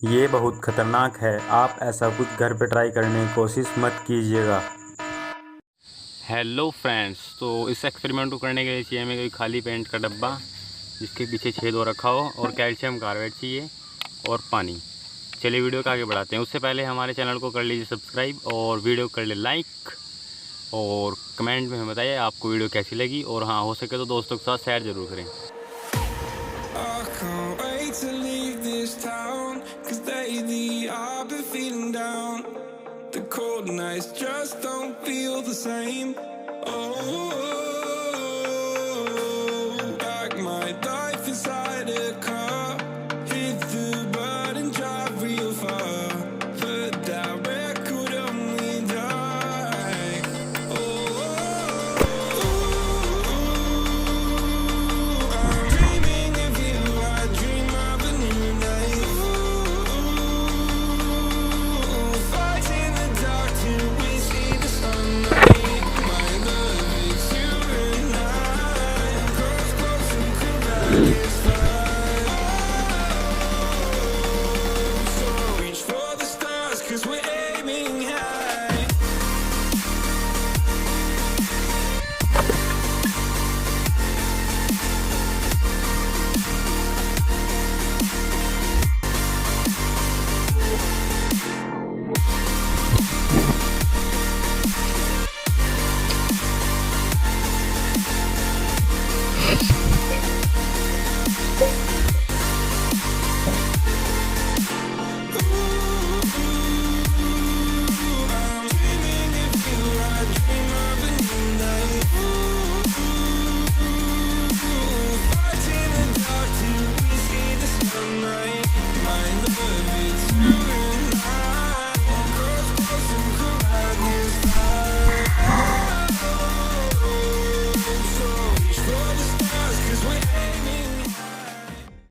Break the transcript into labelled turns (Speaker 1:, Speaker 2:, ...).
Speaker 1: ये बहुत खतरनाक है। आप ऐसा कुछ घर पे ट्राई करने की कोशिश मत कीजिएगा।
Speaker 2: हेलो फ्रेंड्स, तो इस एक्सपेरिमेंट को करने के लिए चाहिए हमें कोई खाली पेंट का डब्बा जिसके पीछे छेद हो रखा हो, और कैल्शियम कार्बाइड चाहिए और पानी। चलिए वीडियो को आगे बढ़ाते हैं। उससे पहले हमारे चैनल को कर लीजिए सब्सक्राइब और वीडियो कर ले लाइक, और कमेंट में हमें बताइए आपको वीडियो कैसी लगी, और हाँ हो सके तो दोस्तों के साथ शेयर ज़रूर करें।
Speaker 3: To leave this town, 'cause lately I've been feeling down. The cold nights just don't feel the same. Oh, like my life inside a car. Hit the button, drive real far. Heard that record only die. I'm dreaming of you. I dream of a new night. Fight in the dark till we see the sunlight. My love, it's you and I. Close, close and collide.